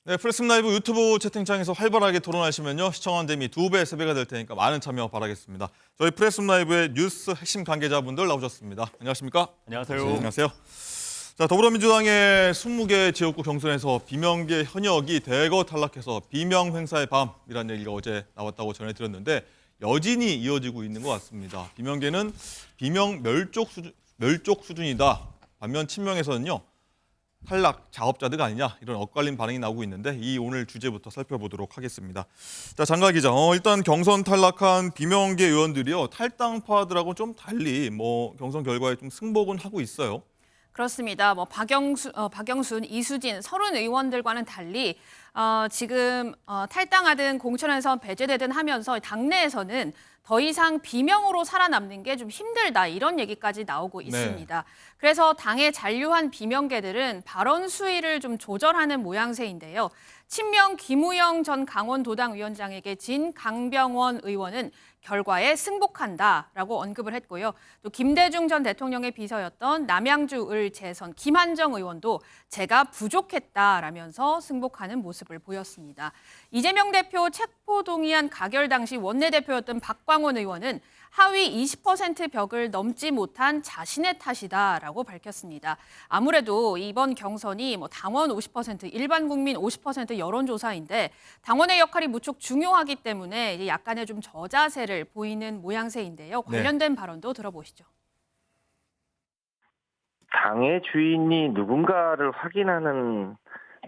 네, 프레스룸 라이브 유튜브 채팅창에서 활발하게 토론하시면요. 시청원 대미 2배, 3배가 될 테니까 많은 참여 바라겠습니다. 저희 프레스룸 라이브의 뉴스 핵심 관계자분들 나오셨습니다. 안녕하십니까? 안녕하세요. 네, 안녕하세요. 자, 더불어민주당의 20개 지역구 경선에서 비명계 현역이 대거 탈락해서 비명 행사의 밤이라는 얘기가 어제 나왔다고 전해드렸는데 여진이 이어지고 있는 것 같습니다. 비명계는 비명 멸족 수준이다. 반면 친명에서는요. 탈락 자업자득 아니냐 이런 엇갈린 반응이 나오고 있는데 이 오늘 주제부터 살펴보도록 하겠습니다. 자, 장가 기자, 일단 경선 탈락한 비명계 의원들이요 탈당파들하고 좀 달리 경선 결과에 좀 승복은 하고 있어요. 그렇습니다. 박영순, 이수진, 서른 의원들과는 달리 지금 탈당하든 공천에서 배제되든 하면서 당내에서는 더 이상 비명으로 살아남는 게 좀 힘들다 이런 얘기까지 나오고 있습니다. 그래서 당의 잔류한 비명계들은 발언 수위를 좀 조절하는 모양새인데요. 친명 김우영 전 강원도당 위원장에게 진 강병원 의원은 결과에 승복한다라고 언급을 했고요. 또 김대중 전 대통령의 비서였던 남양주 을 재선 김한정 의원도 제가 부족했다라면서 승복하는 모습을 보였습니다. 이재명 대표 체포동의안 가결 당시 원내대표였던 박광원 의원은 하위 20% 벽을 넘지 못한 자신의 탓이다라고 밝혔습니다. 아무래도 이번 경선이 당원 50%, 일반 국민 50% 여론조사인데 당원의 역할이 무척 중요하기 때문에 약간의 좀 저자세를 보이는 모양새인데요. 관련된 발언도 들어보시죠. 당의 주인이 누군가를 확인하는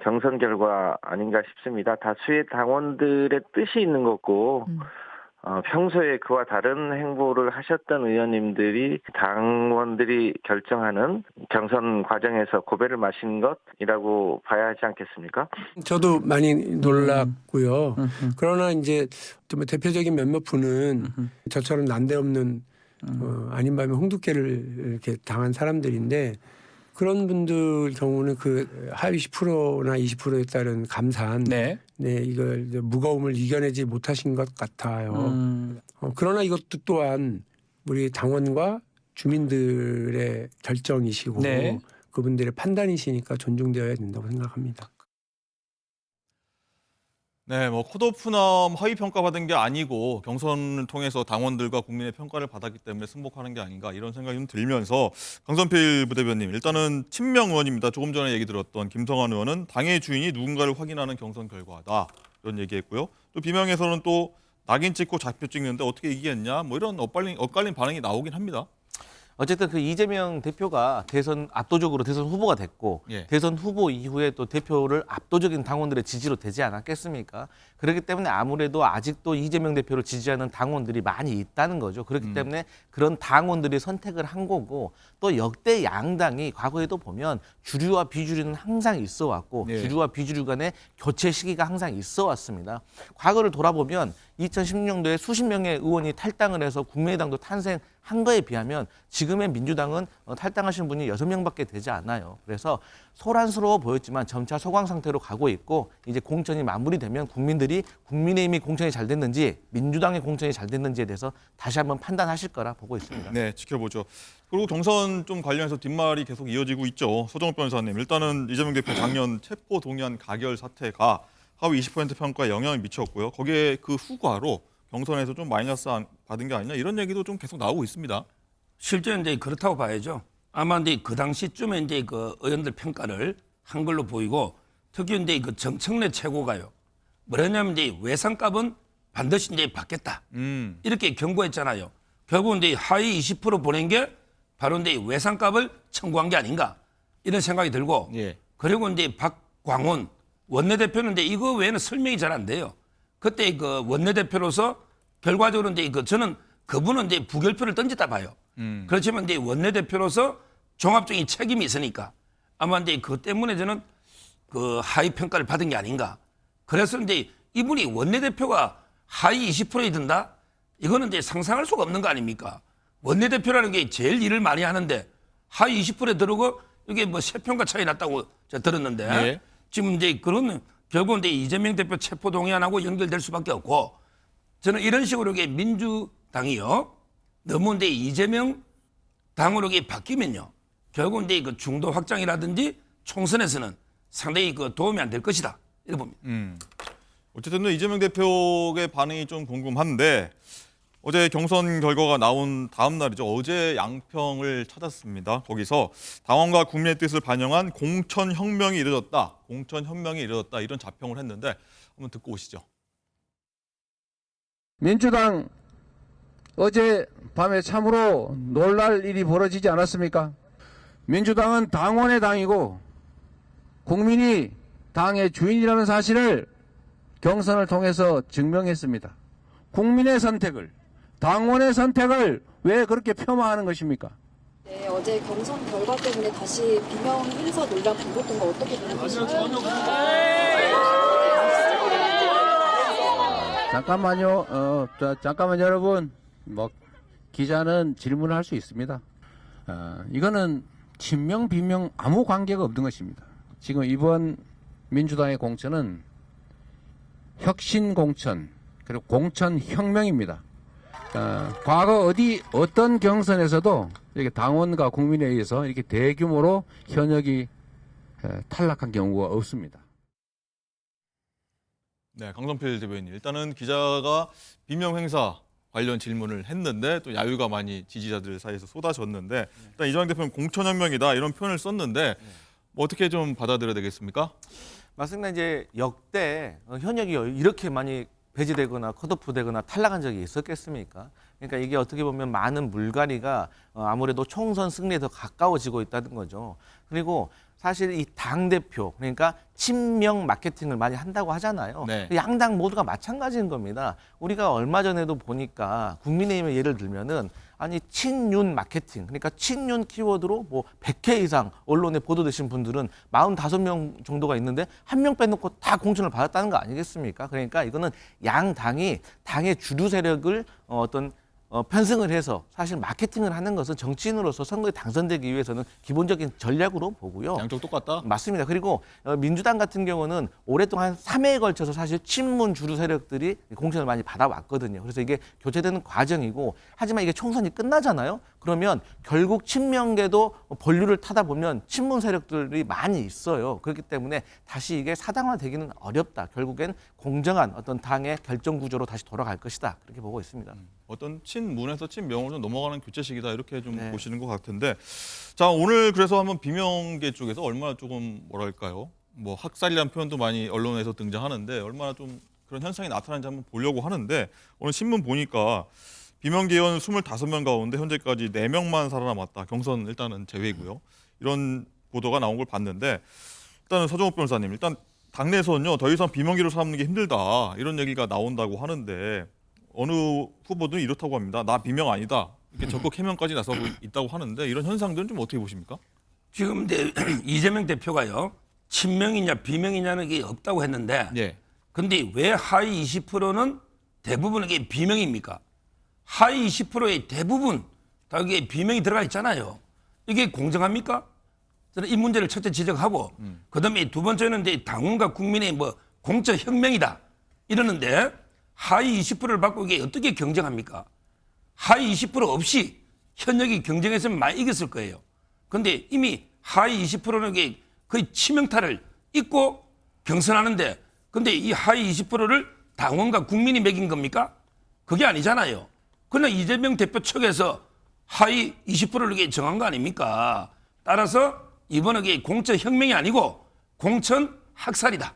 경선 결과 아닌가 싶습니다. 다수의 당원들의 뜻이 있는 거고 평소에 그와 다른 행보를 하셨던 의원님들이 당원들이 결정하는 경선 과정에서 고배를 마신 것이라고 봐야 하지 않겠습니까? 저도 많이 놀랐고요. 그러나 이제 좀 대표적인 몇몇 분은 저처럼 난데없는 아닌 밤에 홍두깨를 이렇게 당한 사람들인데 그런 분들 경우는 그 하위 10%나 20%에 따른 감산, 이걸 무거움을 이겨내지 못하신 것 같아요. 그러나 이것도 또한 우리 당원과 주민들의 결정이시고 그분들의 판단이시니까 존중되어야 된다고 생각합니다. 네, 컷오프나 하위 평가받은 게 아니고 경선을 통해서 당원들과 국민의 평가를 받았기 때문에 승복하는 게 아닌가 이런 생각이 좀 들면서 강선필 부대변인, 일단은 친명 의원입니다. 조금 전에 얘기 들었던 김성환 의원은 당의 주인이 누군가를 확인하는 경선 결과다 이런 얘기했고요. 또 비명에서는 또 낙인 찍고 좌표 찍는데 어떻게 이기겠냐 이런 엇갈린 반응이 나오긴 합니다. 어쨌든 그 이재명 대표가 압도적으로 대선 후보가 됐고 대선 후보 이후에 또 대표를 압도적인 당원들의 지지로 되지 않았겠습니까? 그렇기 때문에 아무래도 아직도 이재명 대표를 지지하는 당원들이 많이 있다는 거죠. 그렇기 때문에 그런 당원들이 선택을 한 거고 또 역대 양당이 과거에도 보면 주류와 비주류는 항상 있어 왔고 주류와 비주류 간의 교체 시기가 항상 있어 왔습니다. 과거를 돌아보면 2016년도에 수십 명의 의원이 탈당을 해서 국민의당도 탄생한 거에 비하면 지금의 민주당은 탈당하신 분이 6명밖에 되지 않아요. 그래서 소란스러워 보였지만 점차 소강 상태로 가고 있고 이제 공천이 마무리되면 국민들이 국민의힘이 공천이 잘 됐는지 민주당의 공천이 잘 됐는지에 대해서 다시 한번 판단하실 거라 보고 있습니다. 네, 지켜보죠. 그리고 경선 좀 관련해서 뒷말이 계속 이어지고 있죠. 서정욱 변호사님, 일단은 이재명 대표 작년 체포 동의안 가결 사태가 하위 20% 평가에 영향을 미쳤고요. 거기에 그 후과로 경선에서 좀 마이너스 받은 게 아니냐 이런 얘기도 좀 계속 나오고 있습니다. 실제 이제 그렇다고 봐야죠. 아마 이제 그 당시쯤에 이제 그 의원들 평가를 한 걸로 보이고 특히 이제 그 정청래 최고가요. 뭐냐면 이제 외상값은 반드시 이제 받겠다. 이렇게 경고했잖아요. 결국 이제 하위 20% 보낸 게 바로 이제 외상값을 청구한 게 아닌가 이런 생각이 들고 그리고 이제 박광원 원내대표는 이제 이거 외에는 설명이 잘 안 돼요. 그때 그 원내대표로서 결과적으로 이제 저는 그분은 이제 부결표를 던졌다 봐요. 그렇지만 이제 원내대표로서 종합적인 책임이 있으니까 아마 이제 그 때문에 저는 그 하위 평가를 받은 게 아닌가. 그래서 이제 이분이 원내대표가 하위 20%에 든다? 이거는 이제 상상할 수가 없는 거 아닙니까? 원내대표라는 게 제일 일을 많이 하는데 하위 20%에 들어오고 이게 뭐 3평가 차이 났다고 제가 들었는데 지금 이제 그런 결국은 이제 이재명 대표 체포 동의안하고 연결될 수밖에 없고 저는 이런 식으로 이게 민주당이요 너무 이제 이재명 당으로 이게 바뀌면요 결국 이제 그 중도 확장이라든지 총선에서는 상당히 그 도움이 안 될 것이다 이렇게 봅니다. 어쨌든 이재명 대표의 반응이 좀 궁금한데 어제 경선 결과가 나온 다음 날이죠. 어제 양평을 찾았습니다. 거기서 당원과 국민의 뜻을 반영한 공천혁명이 이루어졌다. 공천혁명이 이루어졌다. 이런 자평을 했는데 한번 듣고 오시죠. 민주당 어제 밤에 참으로 놀랄 일이 벌어지지 않았습니까? 민주당은 당원의 당이고 국민이 당의 주인이라는 사실을 경선을 통해서 증명했습니다. 국민의 선택을, 당원의 선택을 왜 그렇게 폄하하는 것입니까? 네, 어제 경선 결과 때문에 다시 비명 행사 논란 불붙은 거 어떻게 보세요? 잠깐만요. 잠깐만 여러분. 기자는 질문을 할 수 있습니다. 이거는 친명 비명 아무 관계가 없는 것입니다. 지금 이번 민주당의 공천은 혁신 공천 그리고 공천 혁명입니다. 과거 어떤 경선에서도 이렇게 당원과 국민에 의해서 이렇게 대규모로 현역이 탈락한 경우가 없습니다. 네, 강성필 대변인. 일단은 기자가 비명 행사 관련 질문을 했는데 또 야유가 많이 지지자들 사이에서 쏟아졌는데 일단 이재명 대표는 공천혁명이다 이런 표현을 썼는데 뭐 어떻게 좀 받아들여야 되겠습니까? 맞습니다. 이제 역대 현역이 이렇게 많이 배제되거나 컷오프되거나 탈락한 적이 있었겠습니까? 그러니까 이게 어떻게 보면 많은 물갈이가 아무래도 총선 승리에 더 가까워지고 있다는 거죠. 그리고 사실 이 당대표 그러니까 친명 마케팅을 많이 한다고 하잖아요. 네. 양당 모두가 마찬가지인 겁니다. 우리가 얼마 전에도 보니까 국민의힘의 예를 들면은 아니 친윤 마케팅 그러니까 친윤 키워드로 뭐 100회 이상 언론에 보도되신 분들은 45명 정도가 있는데 한 명 빼놓고 다 공천을 받았다는 거 아니겠습니까? 그러니까 이거는 양 당이 당의 주류 세력을 편승을 해서 사실 마케팅을 하는 것은 정치인으로서 선거에 당선되기 위해서는 기본적인 전략으로 보고요. 양쪽 똑같다? 맞습니다. 그리고 민주당 같은 경우는 오랫동안 3회에 걸쳐서 사실 친문 주류 세력들이 공천을 많이 받아왔거든요. 그래서 이게 교체되는 과정이고 하지만 이게 총선이 끝나잖아요. 그러면 결국 친명계도 본류를 타다 보면 친문 세력들이 많이 있어요. 그렇기 때문에 다시 이게 사당화되기는 어렵다. 결국엔 공정한 어떤 당의 결정 구조로 다시 돌아갈 것이다. 그렇게 보고 있습니다. 어떤 친문에서 친명으로 좀 넘어가는 교체식이다 이렇게 좀 네. 보시는 것 같은데 자 오늘 그래서 한번 비명계 쪽에서 얼마나 조금 뭐랄까요 뭐 학살이라는 표현도 많이 언론에서 등장하는데 얼마나 좀 그런 현상이 나타나는지 한번 보려고 하는데 오늘 신문 보니까 비명계 의원 25명 가운데 현재까지 4명만 살아남았다. 경선 일단은 제외고요. 이런 보도가 나온 걸 봤는데 일단은 서정욱 변호사님 일단 당내에서는요 더 이상 비명계로 삼는 게 힘들다 이런 얘기가 나온다고 하는데 어느 후보든 이렇다고 합니다. 나 비명 아니다. 이렇게 적극 해명까지 나서고 있다고 하는데 이런 현상들은 좀 어떻게 보십니까? 지금 이재명 대표가요. 친명이냐 비명이냐는 게 없다고 했는데 예. 근데 왜 하위 20%는 대부분 이게 비명입니까? 하위 20%의 대부분 다 이게 비명이 들어가 있잖아요. 이게 공정합니까? 저는 이 문제를 첫째 지적하고 그다음에 두 번째는 이제 당원과 국민의 뭐 공천 혁명이다 이러는데 하위 20%를 받고 이게 어떻게 경쟁합니까? 하위 20% 없이 현역이 경쟁했으면 많이 이겼을 거예요. 그런데 이미 하위 20%는 이게 거의 치명타를 입고 경선하는데 근데 이 하위 20%를 당원과 국민이 매긴 겁니까? 그게 아니잖아요. 그냥 이재명 대표 측에서 하위 20%를 이게 정한 거 아닙니까? 따라서 이번에 이게 공천 혁명이 아니고 공천 학살이다.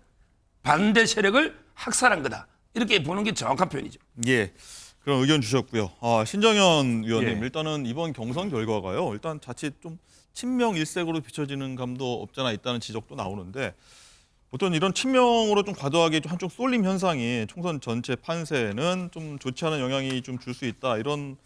반대 세력을 학살한 거다. 이렇게 보는 게 정확한 표현이죠. 예. 그런 의견 주셨고요. 신정현 의원님 예. 일단은 이번 경선 결과가요. 일단 자칫 좀 친명 일색으로 비춰지는 감도 없잖아 있다는 지적도 나오는데 어떤 이런 친명으로 좀 과도하게 좀 한쪽 쏠림 현상이 총선 전체 판세에는 좀 좋지 않은 영향이 좀 줄 수 있다. 이런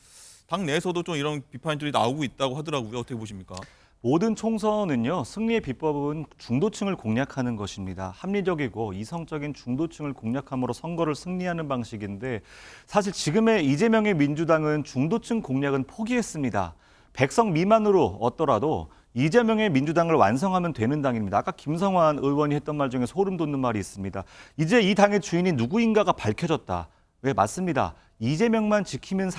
당 내에서도 좀 이런 비판들이 나오고 있다고 하더라고요. 어떻게 보십니까? 모든 총선은요, 승리의 비법은 중도층을 공략하는 것입니다. 합리적이고 이성적인 중도층을 공략함으로 선거를 승리하는 방식인데 사실 지금의 이재명의 민주당은 중도층 공략은 포기했습니다. 100석 미만으로 얻더라도 이재명의 민주당을 완성하면 되는 당입니다. 아까 김성환 의원이 했던 말 중에 소름 돋는 말이 있습니다. 이제 이 당의 주인이 누구인가가 밝혀졌다. 네, 맞습니다. 이재명만 지키면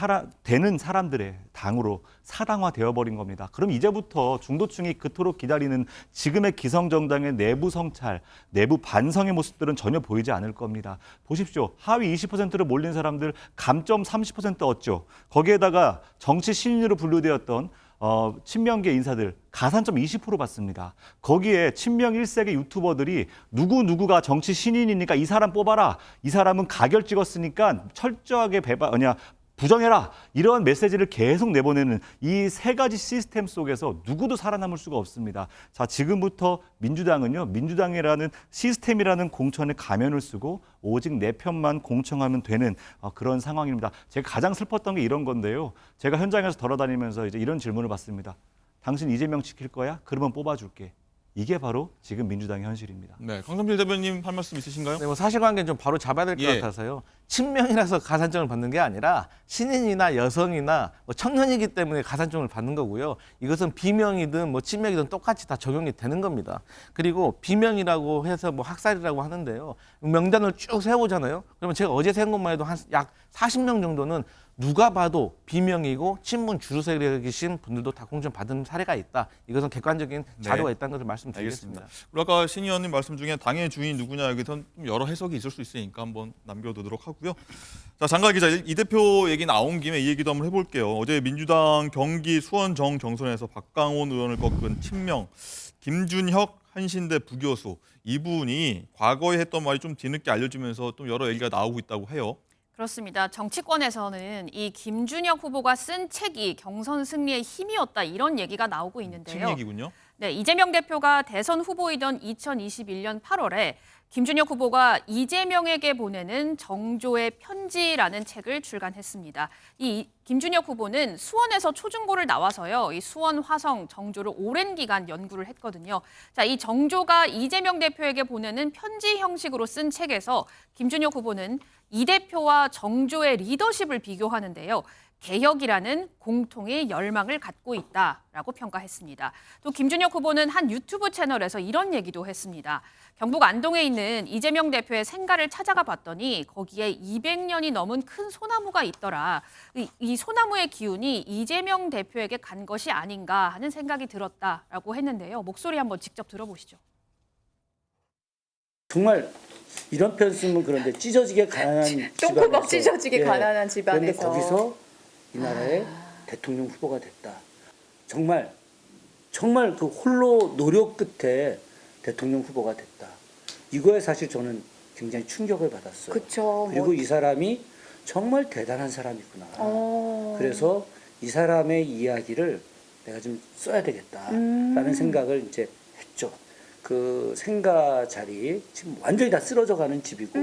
되는 사람들의 당으로 사당화되어 버린 겁니다. 그럼 이제부터 중도층이 그토록 기다리는 지금의 기성정당의 내부 성찰, 내부 반성의 모습들은 전혀 보이지 않을 겁니다. 보십시오. 하위 20%로 몰린 사람들 감점 30% 얻죠. 거기에다가 정치 신인으로 분류되었던 친명계 인사들 가산점 20% 받습니다. 거기에 친명 1세계 유튜버들이 누구가 정치 신인이니까 이 사람 뽑아라. 이 사람은 가결 찍었으니까 철저하게 부정해라. 이러한 메시지를 계속 내보내는 이 세 가지 시스템 속에서 누구도 살아남을 수가 없습니다. 자, 지금부터 민주당은요. 민주당이라는 시스템이라는 공천에 가면을 쓰고 오직 내 편만 공청하면 되는 그런 상황입니다. 제가 가장 슬펐던 게 이런 건데요. 제가 현장에서 돌아다니면서 이제 이런 질문을 받습니다. 당신 이재명 지킬 거야? 그러면 뽑아줄게. 이게 바로 지금 민주당의 현실입니다. 네, 강성필 대변인 할 말씀 있으신가요? 네, 뭐 사실관계는 좀 바로 잡아야 될 것 같아서요. 친명이라서 가산점을 받는 게 아니라 신인이나 여성이나 뭐 청년이기 때문에 가산점을 받는 거고요. 이것은 비명이든 뭐 친명이든 똑같이 다 적용이 되는 겁니다. 그리고 비명이라고 해서 뭐 학살이라고 하는데요. 명단을 쭉 세워보잖아요. 그러면 제가 어제 세운 것만 해도 한 약 40명 정도는 누가 봐도 비명이고 친문 주류 세력이신 분들도 다 공천 받은 사례가 있다. 이것은 객관적인 자료가 있다는 것을 말씀드리겠습니다. 그리고 아까 신 의원님 말씀 중에 당의 주인 누구냐 여기선 여러 해석이 있을 수 있으니까 한번 남겨두도록 하고요. 자, 장가 기자, 이 대표 얘기 나온 김에 이 얘기도 한번 해볼게요. 어제 민주당 경기 수원정 정선에서 박강원 의원을 꺾은 친명 김준혁 한신대 부교수 이분이 과거에 했던 말이 좀 뒤늦게 알려지면서 또 여러 얘기가 나오고 있다고 해요. 그렇습니다. 정치권에서는 이 김준혁 후보가 쓴 책이 경선 승리의 힘이었다 이런 얘기가 나오고 있는데요. 책 얘기군요. 네, 이재명 대표가 대선 후보이던 2021년 8월에 김준혁 후보가 이재명에게 보내는 정조의 편지라는 책을 출간했습니다. 이 김준혁 후보는 수원에서 초중고를 나와서요. 이 수원 화성 정조를 오랜 기간 연구를 했거든요. 자, 이 정조가 이재명 대표에게 보내는 편지 형식으로 쓴 책에서 김준혁 후보는 이 대표와 정조의 리더십을 비교하는데요. 개혁이라는 공통의 열망을 갖고 있다라고 평가했습니다. 또 김준혁 후보는 한 유튜브 채널에서 이런 얘기도 했습니다. 경북 안동에 있는 이재명 대표의 생가를 찾아가 봤더니 거기에 200년이 넘은 큰 소나무가 있더라. 이 소나무의 기운이 이재명 대표에게 간 것이 아닌가 하는 생각이 들었다라고 했는데요. 목소리 한번 직접 들어보시죠. 정말 이런 표현 쓰면 그런데 찢어지게 가난한 집안에서 똥구멍 찢어지게 가난한 그런데 집안에서 거기서 이 나라의 대통령 후보가 됐다. 정말 그 홀로 노력 끝에 대통령 후보가 됐다. 이거에 사실 저는 굉장히 충격을 받았어요. 그쵸. 그리고 이 사람이 정말 대단한 사람이구나. 그래서 이 사람의 이야기를 내가 좀 써야 되겠다라는 생각을 이제 했죠. 그 생가 자리 지금 완전히 다 쓰러져가는 집이고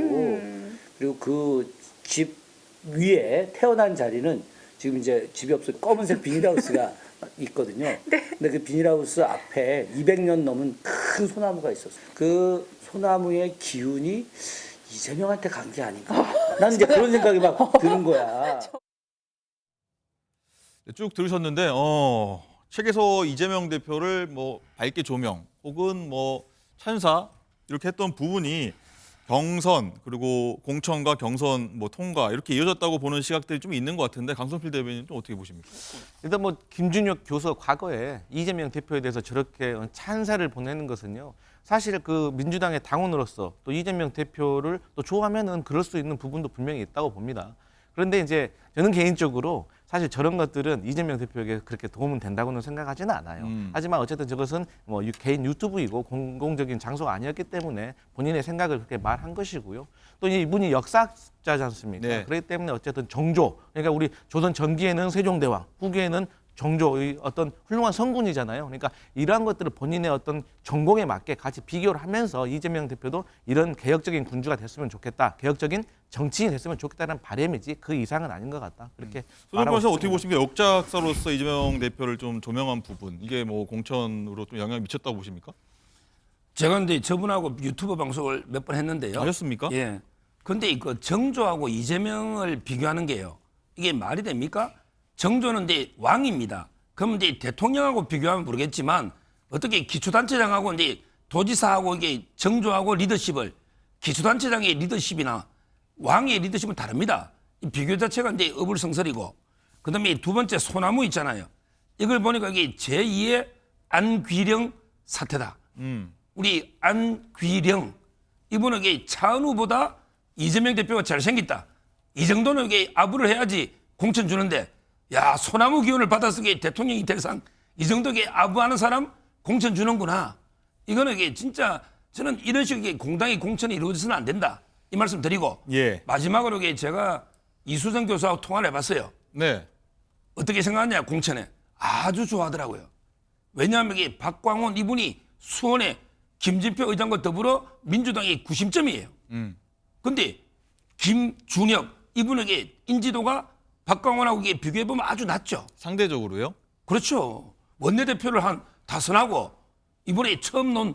그리고 그 집 위에 태어난 자리는 지금 이제 집이 없어 검은색 비닐하우스가 있거든요. 네. 근데 그 비닐하우스 앞에 200년 넘은 큰 소나무가 있었어요. 그 소나무의 기운이 이재명한테 간 게 아닌가. 나는 이제 그런 생각이 막 드는 거야. 쭉 들으셨는데 책에서 이재명 대표를 뭐 밝게 조명 혹은 뭐 찬사 이렇게 했던 부분이 경선 그리고 공천과 경선 뭐 통과 이렇게 이어졌다고 보는 시각들이 좀 있는 것 같은데 강성필 대변인 좀 어떻게 보십니까? 일단 뭐 김준혁 교수가 과거에 이재명 대표에 대해서 저렇게 찬사를 보내는 것은요. 사실 그 민주당의 당원으로서 또 이재명 대표를 또 좋아하면은 그럴 수 있는 부분도 분명히 있다고 봅니다. 그런데 이제 저는 개인적으로 사실 저런 것들은 이재명 대표에게 그렇게 도움은 된다고는 생각하지는 않아요. 하지만 어쨌든 저것은 뭐 개인 유튜브이고 공공적인 장소가 아니었기 때문에 본인의 생각을 그렇게 말한 것이고요. 또 이분이 역사학자지 않습니까? 네. 그렇기 때문에 어쨌든 정조, 그러니까 우리 조선 전기에는 세종대왕, 후기에는 정조의 어떤 훌륭한 성군이잖아요. 그러니까 이러한 것들을 본인의 어떤 전공에 맞게 같이 비교를 하면서 이재명 대표도 이런 개혁적인 군주가 됐으면 좋겠다. 개혁적인 정치인이 됐으면 좋겠다는 바람이지 그 이상은 아닌 것 같다. 그렇게 손정권 씨 어떻게 보십니까? 역작사로서 이재명 대표를 좀 조명한 부분 이게 뭐 공천으로 좀 영향을 미쳤다고 보십니까? 제가 근데 저분하고 유튜브 방송을 몇 번 했는데요. 하셨습니까? 예. 근데 그 정조하고 이재명을 비교하는 게요. 이게 말이 됩니까? 정조는 이제 왕입니다. 그럼 이제 대통령하고 비교하면 모르겠지만 어떻게 기초단체장하고 이제 도지사하고 이게 정조하고 리더십을 기초단체장의 리더십이나 왕의 리더십은 다릅니다. 이 비교 자체가 이제 어불성설이고, 그다음에 두 번째 소나무 있잖아요. 이걸 보니까 이게 제2의 안귀령 사태다. 우리 안귀령 이분은 이게 차은우보다 이재명 대표가 잘생겼다. 이 정도는 이게 아부를 해야지 공천 주는데, 야, 소나무 기운을 받아서 이게 대통령이 될 상, 이 정도 이게 아부하는 사람 공천 주는구나. 이거는 이게 진짜 저는 이런 식의 공당의 공천이 이루어져서는 안 된다. 이 말씀 드리고, 예. 마지막으로 이게 제가 이수정 교수하고 통화를 해봤어요. 네. 어떻게 생각하냐, 공천에. 아주 좋아하더라고요. 왜냐하면 이게 박광원 이분이 수원에 김진표 의장과 더불어 민주당의 구심점이에요. 근데 김준혁 이분에게 인지도가 박광원하고 이게 비교해보면 아주 낮죠. 상대적으로요? 그렇죠. 원내대표를 한 다선하고 이번에 처음 논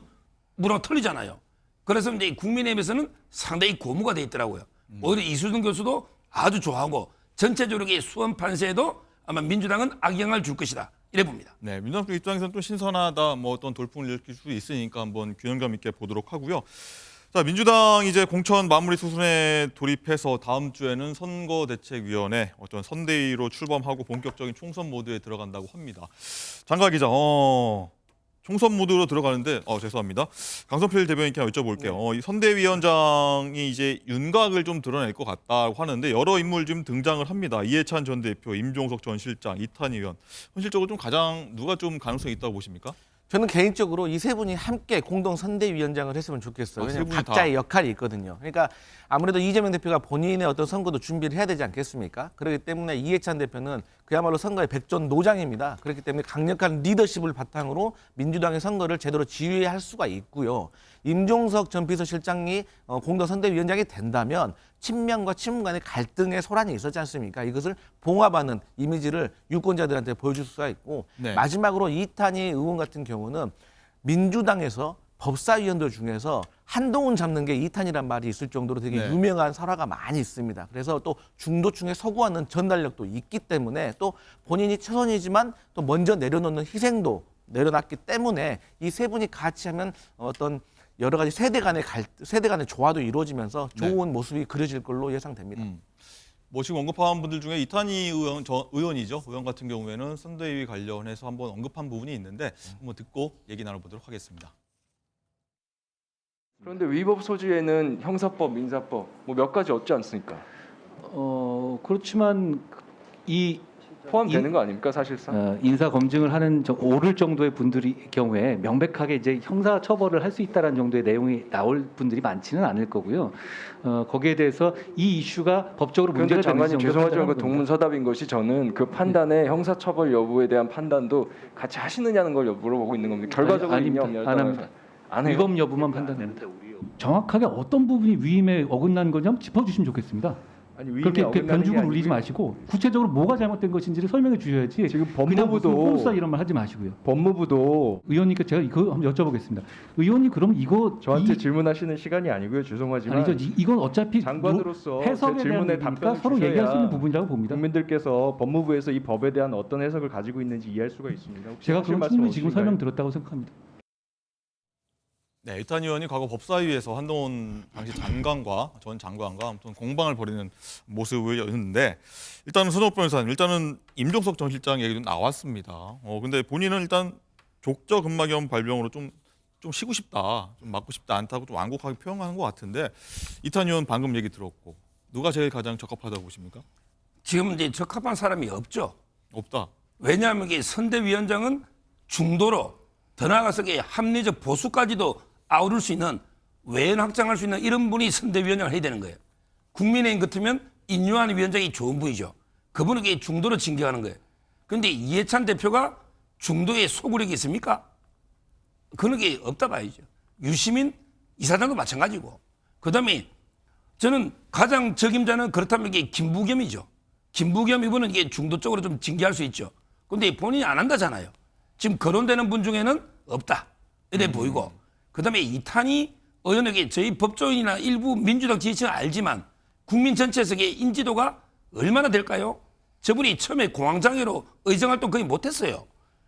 문화 틀리잖아요. 그래서 이제 국민의힘에서는 상당히 고무가 돼 있더라고요. 오히려 이수정 교수도 아주 좋아하고 전체적으로 이게 수원 판세에도 아마 민주당은 악영향을 줄 것이다. 이래 봅니다. 네, 민주당 쪽 입장에서는 또 신선하다, 뭐 어떤 돌풍을 일으킬 수 있으니까 한번 균형감 있게 보도록 하고요. 자, 민주당 이제 공천 마무리 수순에 돌입해서 다음 주에는 선거대책위원회 어떤 선대위로 출범하고 본격적인 총선 모드에 들어간다고 합니다. 장가 기자, 총선 모드로 들어가는데, 죄송합니다. 강성필 대변인께 여쭤볼게요. 이 선대위원장이 이제 윤곽을 좀 드러낼 것 같다고 하는데 여러 인물 좀 등장을 합니다. 이해찬 전 대표, 임종석 전 실장, 이탄희 의원. 현실적으로 좀 가장 누가 좀 가능성이 있다고 보십니까? 저는 개인적으로 이 세 분이 함께 공동 선대위원장을 했으면 좋겠어요. 왜냐하면 각자의 역할이 있거든요. 그러니까 아무래도 이재명 대표가 본인의 어떤 선거도 준비를 해야 되지 않겠습니까? 그렇기 때문에 이해찬 대표는 그야말로 선거의 백전노장입니다. 그렇기 때문에 강력한 리더십을 바탕으로 민주당의 선거를 제대로 지휘할 수가 있고요. 임종석 전 비서실장이 공동 선대위원장이 된다면 친명과 친문 간의 갈등의 소란이 있었지 않습니까? 이것을 봉합하는 이미지를 유권자들한테 보여줄 수가 있고, 네. 마지막으로 이탄희 의원 같은 경우는 민주당에서 법사위원들 중에서 한동훈 잡는 게 이탄이란 말이 있을 정도로 되게 네. 유명한 설화가 많이 있습니다. 그래서 또 중도층에 서구하는 전달력도 있기 때문에 또 본인이 최선이지만 또 먼저 내려놓는 희생도 내려놨기 때문에 이 세 분이 같이 하면 어떤 여러 가지 세대 간의 조화도 이루어지면서 좋은 모습이 그려질 걸로 예상됩니다. 뭐 지금 언급한 분들 중에 이탄희 의원 같은 경우에는 선대위 관련해서 한번 언급한 부분이 있는데 한번 듣고 얘기 나눠보도록 하겠습니다. 그런데 위법 소지에는 형사법, 민사법 뭐 몇 가지 없지 않습니까? 그렇지만 이 포함되는 거 아닙니까 사실상? 인사 검증을 하는 오를 정도의 분들이 경우에 명백하게 이제 형사 처벌을 할 수 있다라는 정도의 내용이 나올 분들이 많지는 않을 거고요. 거기에 대해서 이 이슈가 법적으로 문제가 그런데 되는지 장관님 죄송하지만 그 동문서답인 것이 저는 그 판단에 형사 처벌 여부에 대한 판단도 같이 하시느냐는 걸 물어보고 있는 겁니다. 결과적으로 있냐 없냐에 따라서. 안 해요? 위법 여부만 판단됩니다. 정확하게 어떤 부분이 위임에 어긋난 거냐 짚어주시면 좋겠습니다. 아니, 위임에 그렇게 어긋나는 변죽을 게 울리지 아니고요. 마시고 구체적으로 뭐가 잘못된 것인지를 설명해 주셔야지. 지금 그냥 무슨 법무부도 꼼수다 이런 말 하지 마시고요. 법무부도 의원님께 제가 이거 한번 여쭤보겠습니다. 의원님 그럼 이거 저한테 질문하시는 시간이 아니고요. 죄송하지만 아니죠. 이건 어차피 장관으로서 해석에 제 대한 질문에 부분이니까 답변을 서로 얘기할 수 있는 주셔야 부분이라고 봅니다. 국민들께서 법무부에서 이 법에 대한 어떤 해석을 가지고 있는지 이해할 수가 있습니다. 혹시 제가 하실 그럼 말씀 충분히 지금 없으신가요? 설명 들었다고 생각합니다. 네, 이탄희 의원이 과거 법사위에서 한동훈 당시 장관과 전 장관과 아무튼 공방을 벌이는 모습이었는데, 일단은 손호흡 변호사님, 일단은 임종석 전 실장 얘기도 나왔습니다. 근데 본인은 일단 족저근막염 발병으로 좀 쉬고 싶다, 좀 맞고 싶다 않다고 좀 완곡하게 표현하는 것 같은데, 이탄희 의원 방금 얘기 들었고 누가 제일 가장 적합하다고 보십니까? 지금 이제 적합한 사람이 없죠. 없다. 왜냐하면 이게 선대위원장은 중도로 더 나아가서 이게 합리적 보수까지도 아우를 수 있는, 외연 확장할 수 있는 이런 분이 선대위원장을 해야 되는 거예요. 국민의힘 같으면 인유한 위원장이 좋은 분이죠. 그분은 이게 중도로 진격하는 거예요. 그런데 이해찬 대표가 중도에 소구력이 있습니까? 그런 게 없다 봐야죠. 유시민 이사장도 마찬가지고. 그다음에 저는 가장 적임자는 그렇다면 이게 김부겸이죠. 김부겸 이분은 이게 중도 쪽으로 좀 징계할 수 있죠. 근데 본인이 안 한다잖아요. 지금 거론되는 분 중에는 없다. 이래 보이고. 그다음에 이탄희 의원에게 저희 법조인이나 일부 민주당 지지층은 알지만 국민 전체에서 인지도가 얼마나 될까요? 저분이 처음에 공황장애로 의정활동 거의 못했어요.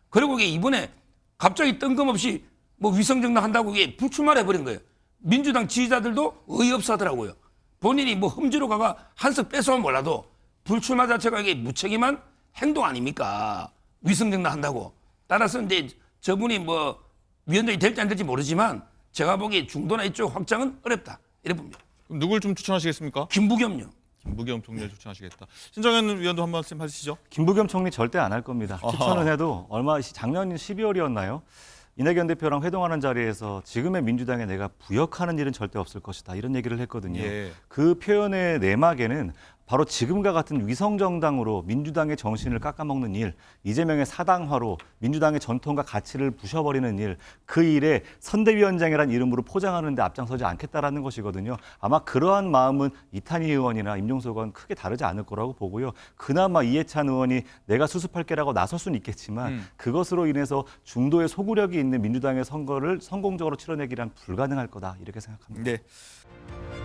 그리고 이번에 갑자기 뜬금없이 뭐 위성정당 한다고 불출마를 해버린 거예요. 민주당 지지자들도 어이없어 하더라고요. 본인이 뭐 험지로 가가 한석 뺏어오면 몰라도 불출마 자체가 이게 무책임한 행동 아닙니까? 위성정당 한다고. 따라서 이제 저분이 뭐 위원장이 될지 안 될지 모르지만 제가 보기에 중도나 이쪽 확장은 어렵다. 이래 봅니다. 그럼 누굴 좀 추천하시겠습니까? 김부겸요. 김부겸 총리를 추천하시겠다. 신정현 위원도 한 말씀 하시죠. 김부겸 총리 절대 안 할 겁니다. 추천은 해도 작년 12월이었나요? 이낙연 대표랑 회동하는 자리에서 지금의 민주당에 내가 부역하는 일은 절대 없을 것이다. 이런 얘기를 했거든요. 예. 그 표현의 내막에는 바로 지금과 같은 위성정당으로 민주당의 정신을 깎아먹는 일, 이재명의 사당화로 민주당의 전통과 가치를 부셔버리는 일, 그 일에 선대위원장이라는 이름으로 포장하는 데 앞장서지 않겠다라는 것이거든요. 아마 그러한 마음은 이탄희 의원이나 임종석 의원 크게 다르지 않을 거라고 보고요. 그나마 이해찬 의원이 내가 수습할게라고 나설 수는 있겠지만 그것으로 인해서 중도에 소구력이 있는 민주당의 선거를 성공적으로 치러내기란 불가능할 거다. 이렇게 생각합니다. 네.